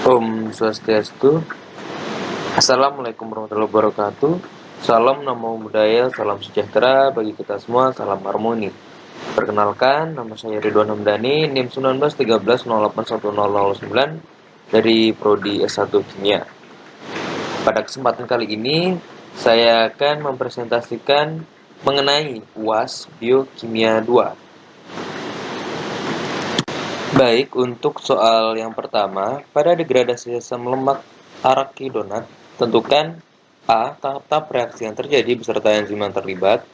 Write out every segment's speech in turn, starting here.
Om Swastiastu. Assalamualaikum warahmatullahi wabarakatuh. Salam namo buddhaya, salam sejahtera bagi kita semua, salam harmoni. Perkenalkan, nama saya Ridwan Hamdani, NIM 1913081009 dari Prodi S1 Kimia. Pada kesempatan kali ini, saya akan mempresentasikan mengenai UAS Biokimia 2. Baik, untuk soal yang pertama, pada degradasi asam lemak arakidonat, tentukan A. Tahap-tahap reaksi yang terjadi beserta enzim yang terlibat,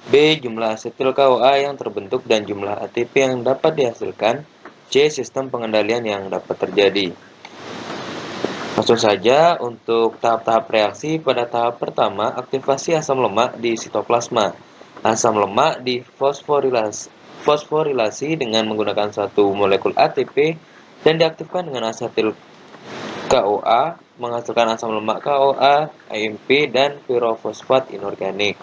B. Jumlah asetil CoA yang terbentuk dan jumlah ATP yang dapat dihasilkan, C. Sistem pengendalian yang dapat terjadi. Langsung saja, untuk tahap-tahap reaksi pada tahap pertama, aktivasi asam lemak di sitoplasma. Asam lemak difosforilasi dengan menggunakan satu molekul ATP dan diaktifkan dengan asetil CoA, menghasilkan asam lemak CoA, AMP, dan pirofosfat inorganik.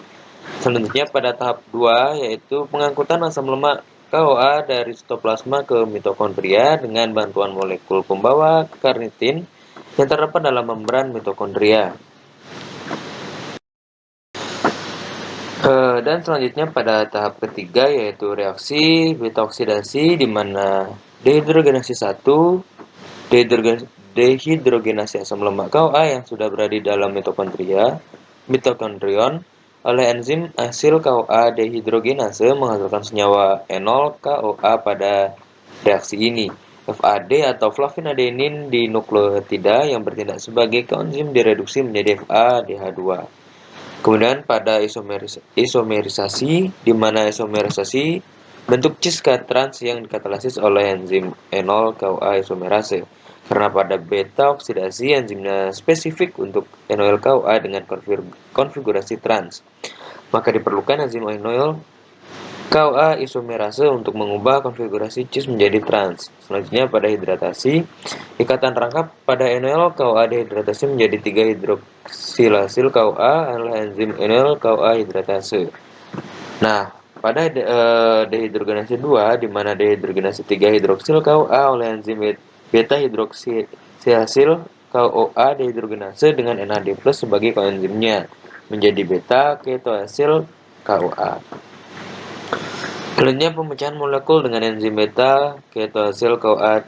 Selanjutnya pada tahap 2, yaitu pengangkutan asam lemak CoA dari sitoplasma ke mitokondria dengan bantuan molekul pembawa karnitin yang terdapat dalam membran mitokondria. Dan selanjutnya pada tahap ketiga, yaitu reaksi beta oksidasi, di mana dehidrogenasi 1, dehidrogenasi asam lemak CoA yang sudah berada di dalam mitokondrion oleh enzim asil CoA dehidrogenase menghasilkan senyawa enol CoA pada reaksi ini. FAD atau flavin-adenin di nukleotida yang bertindak sebagai koenzim direduksi menjadi FADH2. Kemudian pada isomerisasi, di mana isomerisasi bentuk cis-trans yang dikatalisis oleh enzim enol CoA isomerase. Karena pada beta oksidasi enzimnya spesifik untuk enol CoA dengan konfigurasi trans, maka diperlukan enzim enol CoA isomerase untuk mengubah konfigurasi cis menjadi trans. Selanjutnya pada hidratasi, ikatan rangkap pada enol CoA dehidratasi menjadi 3 hidroksilasil CoA adalah enzim enol CoA hidratase. Nah, pada dehidrogenasi 2, di mana dehidrogenasi 3 hidroksil CoA oleh enzim beta hidroksilasil CoA dehidrogenase dengan NAD+ sebagai koenzimnya menjadi beta ketoasil CoA. Selanjutnya pemecahan molekul dengan enzim beta ketoasil CoA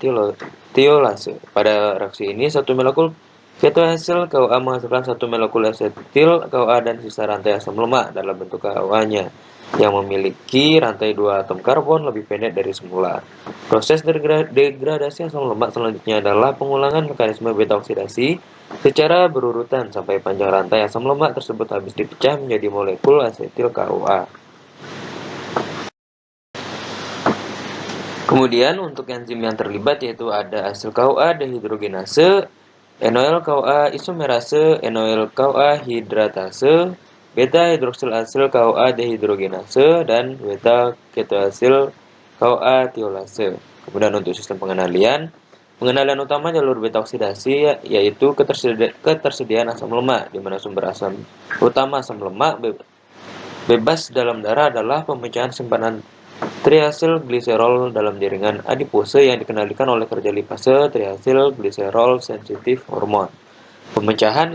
tiolase. Pada reaksi ini, satu molekul ketoasil CoA menghasilkan satu molekul asetil CoA dan sisa rantai asam lemak dalam bentuk CoA-nya yang memiliki rantai 2 atom karbon lebih pendek dari semula. Proses degradasi asam lemak selanjutnya adalah pengulangan mekanisme beta oksidasi secara berurutan sampai panjang rantai asam lemak tersebut habis dipecah menjadi molekul asetil CoA. Kemudian untuk enzim yang terlibat yaitu ada asil CoA dehidrogenase, enol CoA isomerase, enol CoA hidratase, beta hidroksil asil CoA dehidrogenase, dan beta ketoasil CoA tiolase. Kemudian untuk sistem pengendalian utama jalur beta oksidasi yaitu ketersediaan asam lemak, di mana sumber utama asam lemak bebas dalam darah adalah pemecahan simpanan triasil gliserol dalam jaringan adipose yang dikendalikan oleh kerja lipase triasil gliserol sensitif hormon. Pemecahan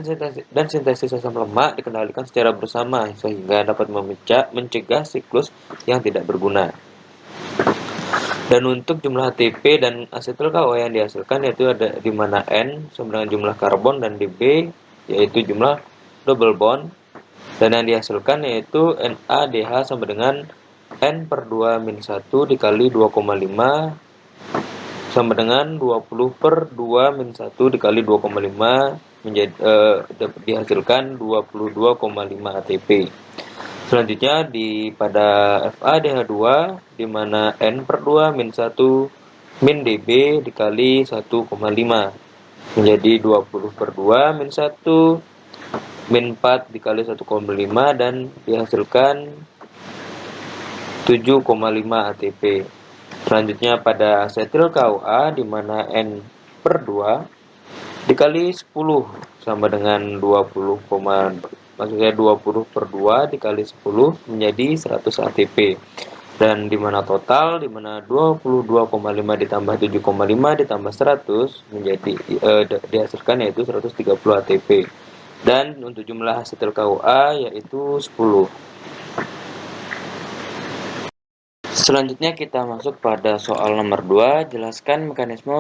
dan sintesis asam lemak dikendalikan secara bersama sehingga dapat mencegah siklus yang tidak berguna. Dan untuk jumlah ATP dan asetil CoA yang dihasilkan yaitu ada di mana N sama dengan jumlah karbon dan di B yaitu jumlah double bond, dan yang dihasilkan yaitu NADH sama dengan N/2-1 dikali 2,5 sama dengan 20/2-1 dikali 2,5 menjadi dihasilkan 22,5 ATP. Selanjutnya pada FADH2 di mana N/2-1 min dB dikali 1,5 menjadi 20/2-1 min 4 dikali 1,5 dan dihasilkan 7,5 ATP. Selanjutnya pada asetil CoA di mana N/2 dikali 10 sama dengan 20/2 dikali 10 menjadi 100 ATP. Dan di mana total, di mana 22,5 ditambah 7,5 ditambah 100 menjadi dihasilkan yaitu 130 ATP. Dan untuk jumlah hasil KUA yaitu 10. Selanjutnya kita masuk pada soal nomor 2, jelaskan mekanisme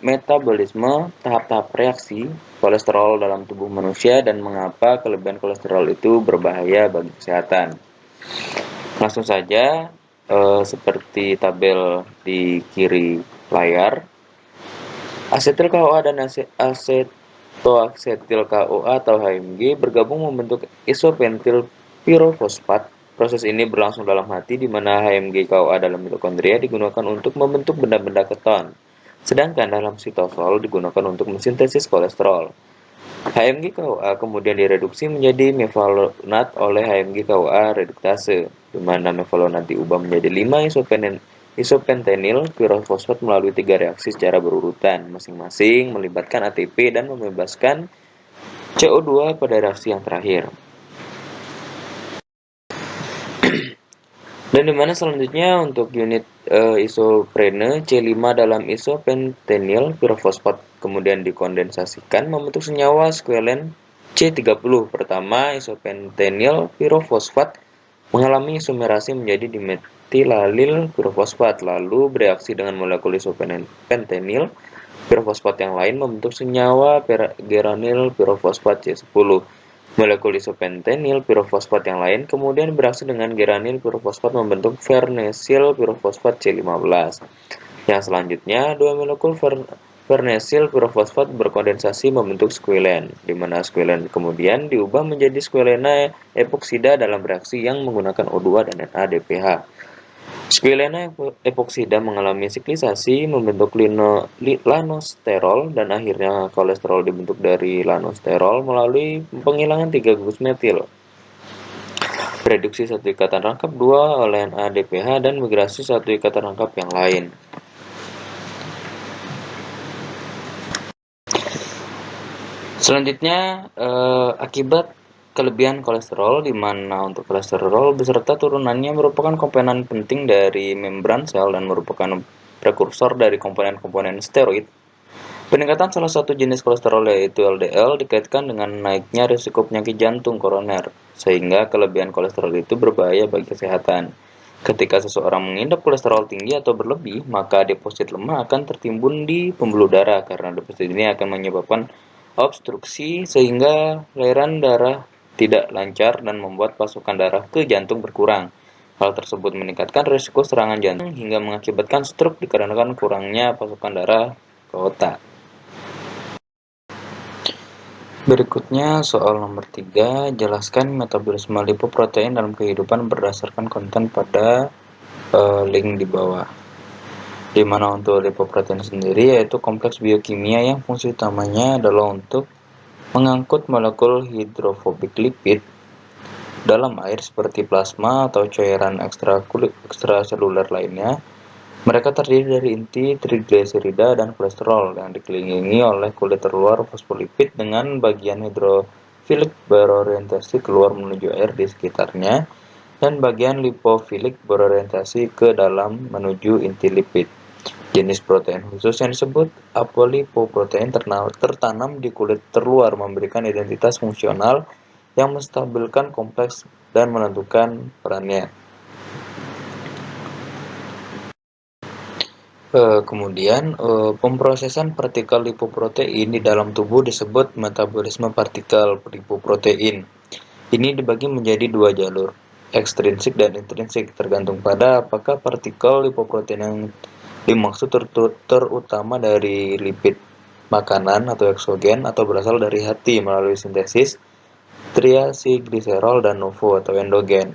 metabolisme tahap-tahap reaksi kolesterol dalam tubuh manusia dan mengapa kelebihan kolesterol itu berbahaya bagi kesehatan. Langsung saja, seperti tabel di kiri layar, asetil KOA dan asetoasetil KOA atau HMG bergabung membentuk isopentil pirofosfat. Proses ini berlangsung dalam hati di mana HMG KOA dalam mitokondria digunakan untuk membentuk benda-benda keton, sedangkan dalam sitosol digunakan untuk mensintesis kolesterol. HMG KOA kemudian direduksi menjadi mevalonat oleh HMG KOA reduktase, di mana mevalonat diubah menjadi 5 isopentenil pirofosfat melalui 3 reaksi secara berurutan, masing-masing melibatkan ATP dan membebaskan CO2 pada reaksi yang terakhir. Dan dimana selanjutnya untuk unit isoprene C5 dalam isopentenil pirofosfat kemudian dikondensasikan membentuk senyawa squalen C30. Pertama, isopentenil pirofosfat mengalami isomerasi menjadi dimetilalil pirofosfat, lalu bereaksi dengan molekul isopentenil pirofosfat yang lain membentuk senyawa geranil pirofosfat C10. Molekul isopentenil pirofosfat yang lain kemudian bereaksi dengan geranil pirofosfat membentuk vernesil pirofosfat C15. Yang selanjutnya, dua molekul vernesil pirofosfat berkondensasi membentuk squalen, di mana squalen kemudian diubah menjadi squalena epoksida dalam reaksi yang menggunakan O2 dan NADPH. Squalena epoksida mengalami siklisasi membentuk lanosterol dan akhirnya kolesterol dibentuk dari lanosterol melalui penghilangan 3 gugus metil, reduksi satu ikatan rangkap 2 oleh NADPH dan migrasi satu ikatan rangkap yang lain. Selanjutnya, akibat kelebihan kolesterol, di mana untuk kolesterol beserta turunannya merupakan komponen penting dari membran sel dan merupakan prekursor dari komponen-komponen steroid. Peningkatan salah satu jenis kolesterol yaitu LDL dikaitkan dengan naiknya risiko penyakit jantung koroner, sehingga kelebihan kolesterol itu berbahaya bagi kesehatan. Ketika seseorang mengidap kolesterol tinggi atau berlebih, maka deposit lemak akan tertimbun di pembuluh darah karena deposit ini akan menyebabkan obstruksi sehingga aliran darah tidak lancar dan membuat pasokan darah ke jantung berkurang. Hal tersebut meningkatkan risiko serangan jantung hingga mengakibatkan stroke dikarenakan kurangnya pasokan darah ke otak. Berikutnya soal nomor 3, jelaskan metabolisme lipoprotein dalam kehidupan berdasarkan konten pada link di bawah. Di mana untuk lipoprotein sendiri yaitu kompleks biokimia yang fungsi utamanya adalah untuk mengangkut molekul hidrofobik lipid dalam air seperti plasma atau cairan ekstraseluler lainnya. Mereka terdiri dari inti, trigliserida, dan kolesterol yang dikelilingi oleh kulit terluar fosfolipid dengan bagian hidrofilik berorientasi keluar menuju air di sekitarnya dan bagian lipofilik berorientasi ke dalam menuju inti lipid. Jenis protein khusus yang disebut apolipoprotein tertanam di kulit terluar memberikan identitas fungsional yang menstabilkan kompleks dan menentukan perannya. Kemudian, pemrosesan partikel lipoprotein di dalam tubuh disebut metabolisme partikel lipoprotein. Ini dibagi menjadi dua jalur, ekstrinsik dan intrinsik, tergantung pada apakah partikel lipoprotein yang dimaksud terutama dari lipid makanan atau eksogen atau berasal dari hati melalui sintesis triacylglycerol dan novo atau endogen.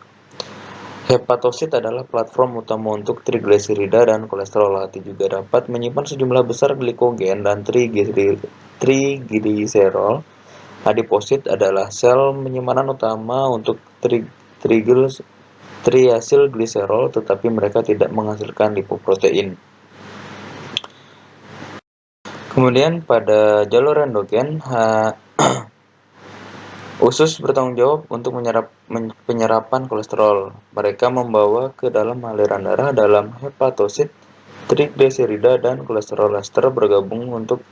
Hepatosit adalah platform utama untuk trigliserida dan kolesterol. Hati juga dapat menyimpan sejumlah besar glikogen dan trigliserol. Adiposit adalah sel penyimpanan utama untuk triacylglycerol, tetapi mereka tidak menghasilkan lipoprotein. Kemudian pada jalur endogen, Usus bertanggung jawab untuk penyerapan kolesterol. Mereka membawa ke dalam aliran darah dalam hepatosit, trigliserida, dan kolesterol ester bergabung untuk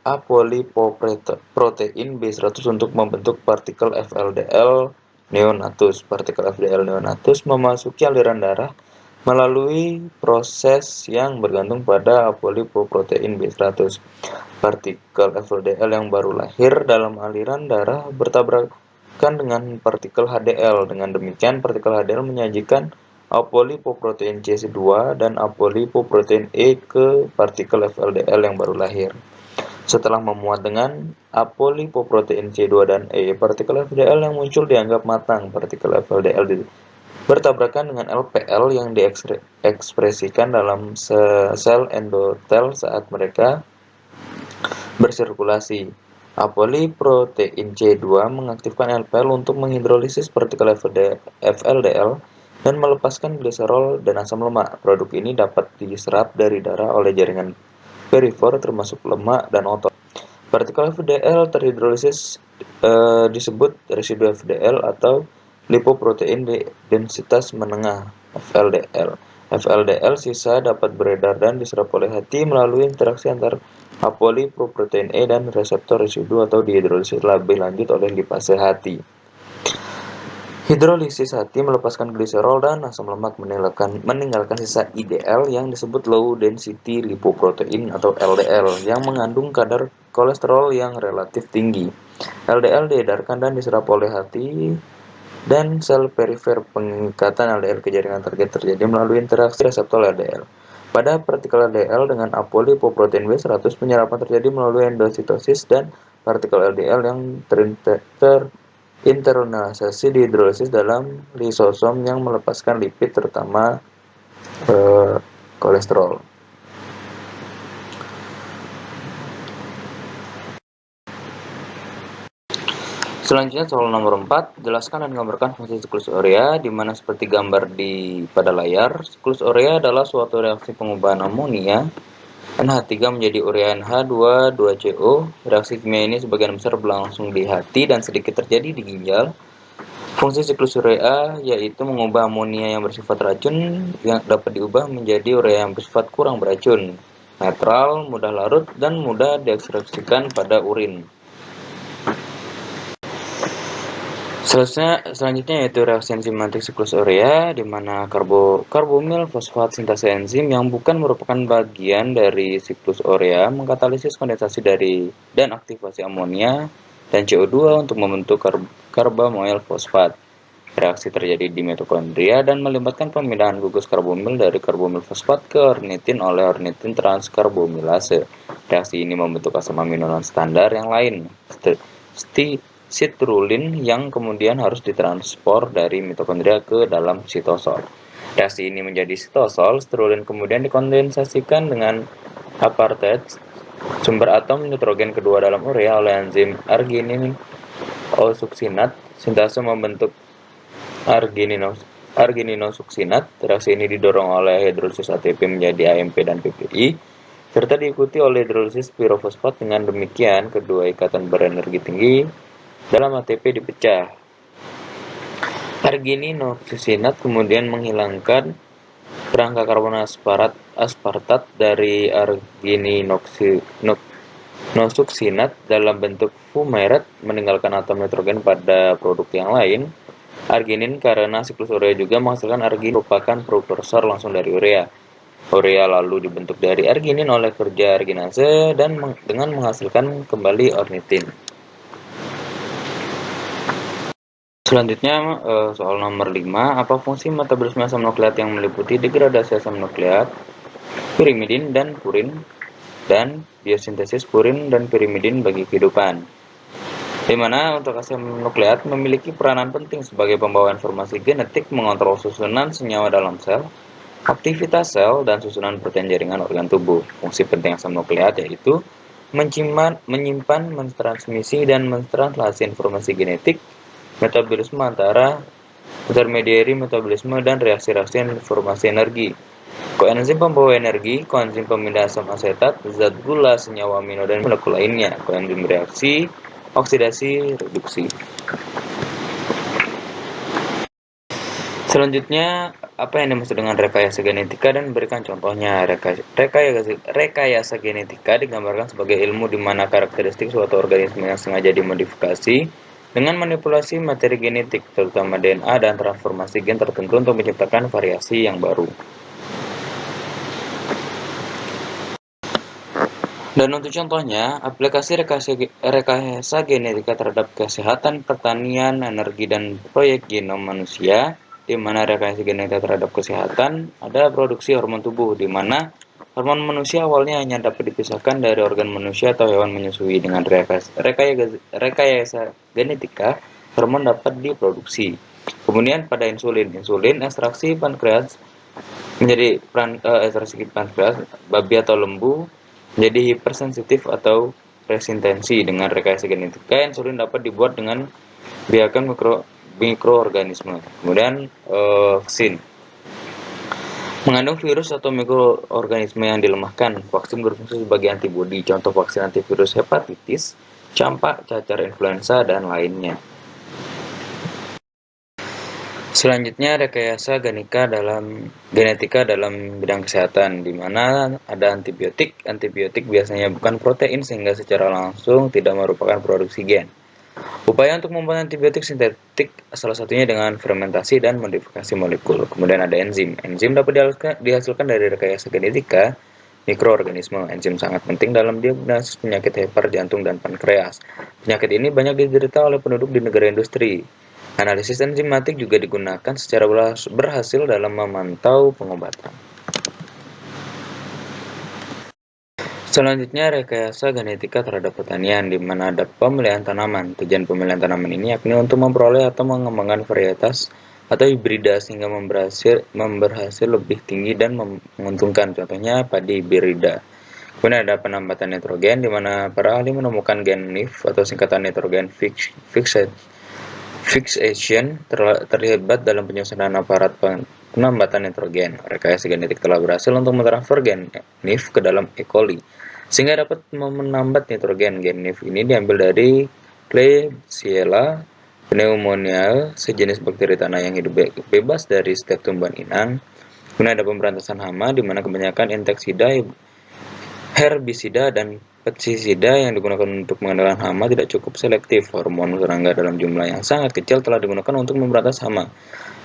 apolipoprotein B100 untuk membentuk partikel FLDL neonatus. Partikel FLDL neonatus memasuki aliran darah melalui proses yang bergantung pada apolipoprotein B100. Partikel FLDL yang baru lahir dalam aliran darah bertabrakan dengan partikel HDL. Dengan demikian, partikel HDL menyajikan apolipoprotein C2 dan apolipoprotein E ke partikel FLDL yang baru lahir. Setelah memuat dengan apolipoprotein C2 dan E, partikel FLDL yang muncul dianggap matang. Partikel FLDL bertabrakan dengan LPL yang diekspresikan dalam sel endotel saat mereka bersirkulasi. Apolipoprotein C2 mengaktifkan LPL untuk menghidrolisis partikel FLDL dan melepaskan gliserol dan asam lemak. Produk ini dapat diserap dari darah oleh jaringan perifer termasuk lemak dan otot. Partikel FLDL terhidrolisis disebut residu FLDL atau lipoprotein densitas menengah (FLDL). FLDL sisa dapat beredar dan diserap oleh hati melalui interaksi antar apolipoprotein E dan reseptor residu atau dihidrolisis lebih lanjut oleh lipase hati. Hidrolisis hati melepaskan gliserol dan asam lemak meninggalkan sisa IDL yang disebut low density lipoprotein atau LDL yang mengandung kadar kolesterol yang relatif tinggi. LDL diedarkan dan diserap oleh hati dan sel perifer. Pengikatan LDL ke jaringan target terjadi melalui interaksi reseptor LDL. Pada partikel LDL dengan apolipoprotein B100, penyerapan terjadi melalui endositosis dan partikel LDL yang internalisasi dihidrolisis dalam lisosom yang melepaskan lipid terutama kolesterol. Selanjutnya soal nomor 4, jelaskan dan gambarkan fungsi siklus urea, di mana seperti gambar pada layar, siklus urea adalah suatu reaksi pengubahan amonia NH3 menjadi urea NH2, 2CO. Reaksi kimia ini sebagian besar berlangsung di hati dan sedikit terjadi di ginjal. Fungsi siklus urea yaitu mengubah amonia yang bersifat racun yang dapat diubah menjadi urea yang bersifat kurang beracun, netral, mudah larut, dan mudah diekspresikan pada urin. Selanjutnya yaitu reaksi enzimatik siklus urea, di mana karbomil fosfat sintase enzim yang bukan merupakan bagian dari siklus urea mengkatalisis kondensasi dan aktivasi amonia dan CO2 untuk membentuk karbamoil fosfat. Reaksi terjadi di mitokondria dan melibatkan pemindahan gugus karbomil dari karbomil fosfat ke ornitin oleh ornitin transkarbomilase. Reaksi ini membentuk asam amino non-standar yang lain, citrulline, yang kemudian harus ditranspor dari mitokondria ke dalam sitosol. Reaksi ini menjadi sitosol, citrulline kemudian dikondensasikan dengan apartheid, sumber atom nitrogen kedua dalam urea, oleh enzim argininosuksinat. Sintase membentuk argininosuksinat. Reaksi ini didorong oleh hidrolisis ATP menjadi AMP dan PPI, serta diikuti oleh hidrolisis pirofosfat. Dengan demikian, kedua ikatan berenergi tinggi dalam ATP dipecah. Argininosuksinat kemudian menghilangkan kerangka karbon aspartat dari argininosuksinat dalam bentuk fumarat, meninggalkan atom nitrogen pada produk yang lain. Arginin, karena siklus urea juga menghasilkan arginin, merupakan prekursor langsung dari urea. Urea lalu dibentuk dari arginin oleh kerja arginase dan dengan menghasilkan kembali ornitin. Selanjutnya soal nomor 5, apa fungsi metabolisme asam nukleat yang meliputi degradasi asam nukleat, pirimidin dan purin, dan biosintesis purin dan pirimidin bagi kehidupan. Di mana untuk asam nukleat memiliki peranan penting sebagai pembawa informasi genetik, mengontrol susunan senyawa dalam sel, aktivitas sel, dan susunan protein jaringan organ tubuh. Fungsi penting asam nukleat yaitu menyimpan, mentransmisi, dan mentranslasi informasi genetik, metabolisme antara intermediari metabolisme, dan reaksi-reaksi informasi energi. Koenzim pembawa energi, koenzim pemindah asam asetat, zat gula, senyawa amino, dan molekul lainnya. Koenzim reaksi oksidasi, reduksi. Selanjutnya, apa yang dimaksud dengan rekayasa genetika dan berikan contohnya. Rekayasa genetika digambarkan sebagai ilmu di mana karakteristik suatu organisme yang sengaja dimodifikasi dengan manipulasi materi genetik, terutama DNA dan transformasi gen tertentu untuk menciptakan variasi yang baru. Dan untuk contohnya, aplikasi rekayasa genetika terhadap kesehatan, pertanian, energi, dan proyek genom manusia, di mana rekayasa genetika terhadap kesehatan ada produksi hormon tubuh, di mana hormon manusia awalnya hanya dapat dipisahkan dari organ manusia atau hewan menyusui. Dengan rekayasa genetika, hormon dapat diproduksi. Kemudian pada insulin ekstraksi pankreas menjadi ekstraksi pankreas babi atau lembu menjadi hipersensitif atau resintensi. Dengan rekayasa genetika, insulin dapat dibuat dengan biakan mikroorganisme. Kemudian vaksin mengandung virus atau mikroorganisme yang dilemahkan. Vaksin berfungsi sebagai antibodi. Contoh vaksin antivirus hepatitis, campak, cacar influenza, dan lainnya. Selanjutnya, rekayasa genetika dalam bidang kesehatan, di mana ada antibiotik. Antibiotik biasanya bukan protein sehingga secara langsung tidak merupakan produksi gen. Upaya untuk membuat antibiotik sintetik salah satunya dengan fermentasi dan modifikasi molekul. Kemudian ada enzim. Enzim dapat dihasilkan dari rekayasa genetika mikroorganisme. Enzim sangat penting dalam diagnosis penyakit hiper, jantung, dan pankreas. Penyakit ini banyak diderita oleh penduduk di negara industri. Analisis enzimatik juga digunakan secara berhasil dalam memantau pengobatan. Selanjutnya, rekayasa genetika terhadap pertanian, di mana ada pemilihan tanaman. Tujuan pemilihan tanaman ini yakni untuk memperoleh atau mengembangkan varietas atau hibrida sehingga memberhasil lebih tinggi dan menguntungkan. Contohnya padi hibrida. Kemudian ada penambatan nitrogen, di mana para ahli menemukan gen NIF atau singkatan nitrogen fixation terlibat dalam penyusunan aparat penambatan nitrogen. Rekayasa genetik telah berhasil untuk mentransfer gen NIF ke dalam E. coli, sehingga dapat menambat nitrogen. Gen NIF ini diambil dari Klebsiella pneumoniae, sejenis bakteri tanah yang hidup bebas dari setiap tumbuhan inang. Kemudian ada pemberantasan hama, di mana kebanyakan insektisida, herbisida, dan pestisida yang digunakan untuk mengendalikan hama tidak cukup selektif. Hormon serangga dalam jumlah yang sangat kecil telah digunakan untuk memberantas hama,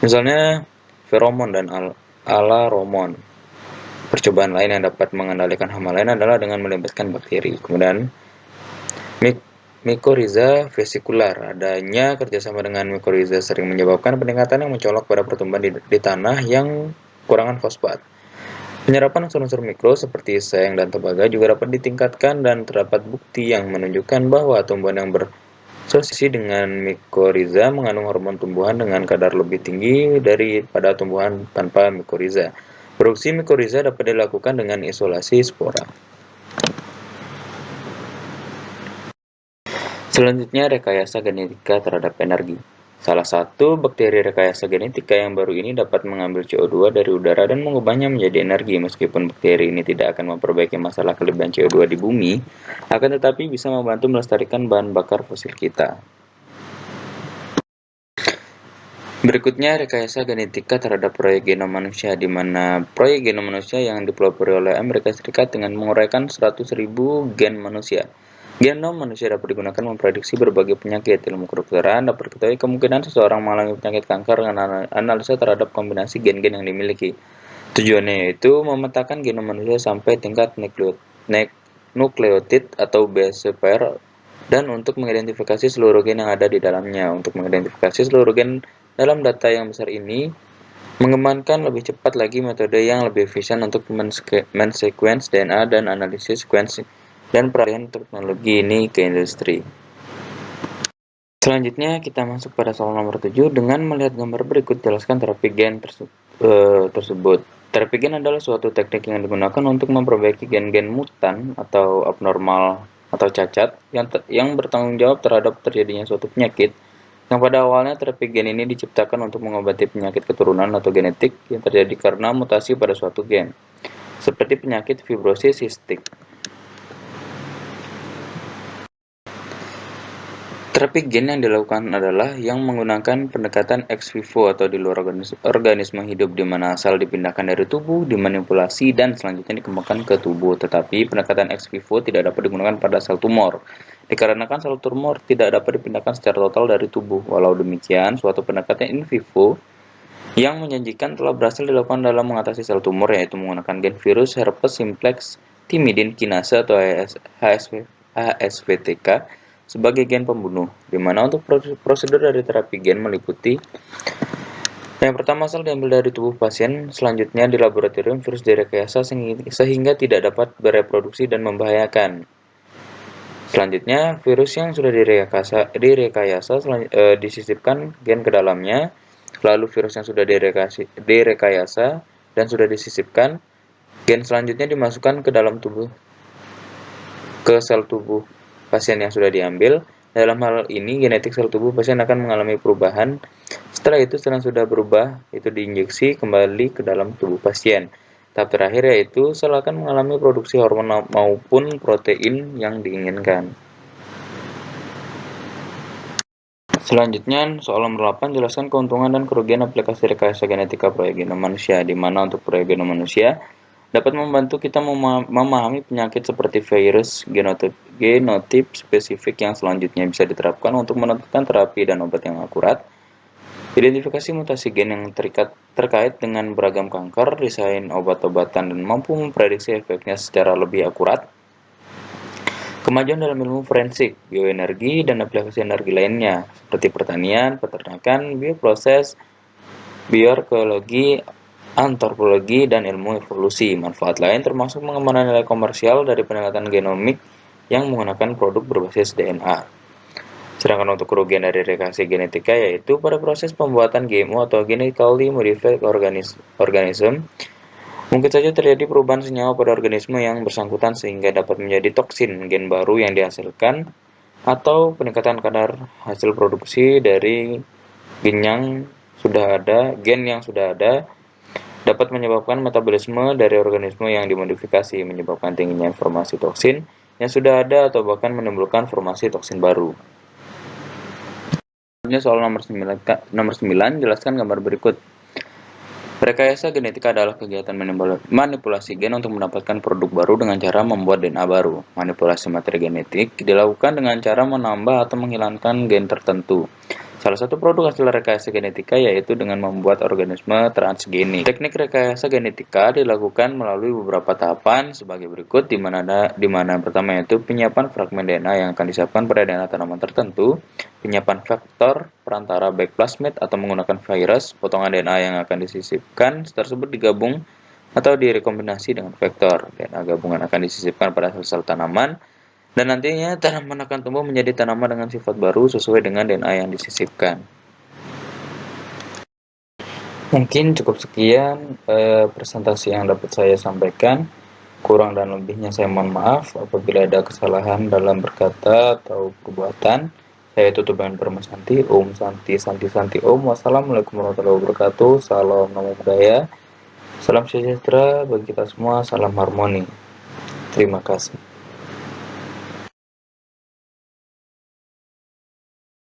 misalnya feromon dan alaromon. Percobaan lain yang dapat mengendalikan hama lain adalah dengan melibatkan bakteri. Kemudian mycorrhiza vesikular. Adanya kerjasama dengan mycorrhiza sering menyebabkan peningkatan yang mencolok pada pertumbuhan di tanah yang kekurangan fosfat. Penyerapan unsur-unsur mikro seperti seng dan tembaga juga dapat ditingkatkan, dan terdapat bukti yang menunjukkan bahwa tumbuhan yang berasosiasi dengan mycorrhiza mengandung hormon tumbuhan dengan kadar lebih tinggi daripada tumbuhan tanpa mycorrhiza. Produksi mycorrhiza dapat dilakukan dengan isolasi spora. Selanjutnya, rekayasa genetika terhadap energi. Salah satu bakteri rekayasa genetika yang baru ini dapat mengambil CO2 dari udara dan mengubahnya menjadi energi. Meskipun bakteri ini tidak akan memperbaiki masalah kelebihan CO2 di bumi, akan tetapi bisa membantu melestarikan bahan bakar fosil kita. Berikutnya, rekayasa genetika terhadap proyek genom manusia, di mana proyek genom manusia yang dipelopori oleh Amerika Serikat dengan menguraikan 100.000 gen manusia. Genom manusia dapat digunakan memprediksi berbagai penyakit. Ilmu kedokteran dapat ketahui kemungkinan seseorang mengalami penyakit kanker dengan analisa terhadap kombinasi gen-gen yang dimiliki. Tujuannya yaitu memetakan genom manusia sampai tingkat nukleotid atau base pair, dan untuk mengidentifikasi seluruh gen yang ada di dalamnya. Untuk mengidentifikasi seluruh gen dalam data yang besar ini, mengembangkan lebih cepat lagi metode yang lebih efisien untuk men-sequence DNA dan analisis sequence dan peralihan teknologi ini ke industri. Selanjutnya, kita masuk pada soal nomor 7 dengan melihat gambar berikut. Jelaskan terapi gen tersebut. Terapi gen adalah suatu teknik yang digunakan untuk memperbaiki gen-gen mutan atau abnormal atau cacat yang bertanggung jawab terhadap terjadinya suatu penyakit. Yang pada awalnya terapi gen ini diciptakan untuk mengobati penyakit keturunan atau genetik yang terjadi karena mutasi pada suatu gen, seperti penyakit fibrosis sistik. Terapi gen yang dilakukan adalah yang menggunakan pendekatan ex vivo atau di luar organisme hidup, di mana sel dipindahkan dari tubuh, dimanipulasi, dan selanjutnya dikembangkan ke tubuh. Tetapi pendekatan ex vivo tidak dapat digunakan pada sel tumor, dikarenakan sel tumor tidak dapat dipindahkan secara total dari tubuh. Walau demikian, suatu pendekatan in vivo yang menjanjikan telah berhasil dilakukan dalam mengatasi sel tumor, yaitu menggunakan gen virus herpes simplex timidin kinase atau HSVTK sebagai gen pembunuh, di mana untuk prosedur dari terapi gen meliputi yang pertama, sel diambil dari tubuh pasien, selanjutnya di laboratorium virus direkayasa sehingga tidak dapat bereproduksi dan membahayakan. Selanjutnya, virus yang sudah direkayasa disisipkan gen ke dalamnya, lalu virus yang sudah direkayasa dan sudah disisipkan, gen selanjutnya dimasukkan ke dalam sel tubuh pasien yang sudah diambil. Dalam hal ini, genetik sel tubuh pasien akan mengalami perubahan. Setelah itu, sel yang sudah berubah itu diinjeksi kembali ke dalam tubuh pasien. Tahap terakhir yaitu sel akan mengalami produksi hormon maupun protein yang diinginkan. Selanjutnya, soal nomor 8, jelaskan keuntungan dan kerugian aplikasi rekayasa genetika proyek genom manusia, di mana untuk proyek genom manusia dapat membantu kita memahami penyakit seperti virus, genotip spesifik yang selanjutnya bisa diterapkan untuk menentukan terapi dan obat yang akurat, identifikasi mutasi gen yang terkait dengan beragam kanker, desain obat-obatan, dan mampu memprediksi efeknya secara lebih akurat, kemajuan dalam ilmu forensik, bioenergi, dan aplikasi energi lainnya, seperti pertanian, peternakan, bioproses, bioarkeologi, antropologi, dan ilmu evolusi. Manfaat lain termasuk pengembangan nilai komersial dari penelitian genomik yang menggunakan produk berbasis DNA. Sedangkan untuk kerugian dari rekayasa genetika yaitu pada proses pembuatan GMO atau genetically modified organism, mungkin saja terjadi perubahan senyawa pada organisme yang bersangkutan sehingga dapat menjadi toksin gen baru yang dihasilkan, atau peningkatan kadar hasil produksi dari gen yang sudah ada dapat menyebabkan metabolisme dari organisme yang dimodifikasi, menyebabkan tingginya formasi toksin yang sudah ada atau bahkan menimbulkan formasi toksin baru. Soal nomor 9, jelaskan gambar berikut. Rekayasa genetika adalah kegiatan manipulasi gen untuk mendapatkan produk baru dengan cara membuat DNA baru. Manipulasi materi genetik dilakukan dengan cara menambah atau menghilangkan gen tertentu. Salah satu produk hasil rekayasa genetika yaitu dengan membuat organisme transgenik. Teknik rekayasa genetika dilakukan melalui beberapa tahapan sebagai berikut, di mana yang pertama yaitu penyiapan fragmen DNA yang akan disiapkan pada DNA tanaman tertentu, penyiapan vektor perantara baik plasmid atau menggunakan virus, potongan DNA yang akan disisipkan tersebut digabung atau direkombinasi dengan vektor. DNA gabungan akan disisipkan pada sel-sel tanaman, dan nantinya tanaman akan tumbuh menjadi tanaman dengan sifat baru sesuai dengan DNA yang disisipkan. Mungkin cukup sekian presentasi yang dapat saya sampaikan. Kurang dan lebihnya saya mohon maaf apabila ada kesalahan dalam berkata atau perbuatan. Saya tutup dengan Permasanti. Om Santi Santi Santi Om. Wassalamualaikum warahmatullahi wabarakatuh. Salam Namo Buddhaya. Salam sejahtera bagi kita semua. Salam harmoni. Terima kasih.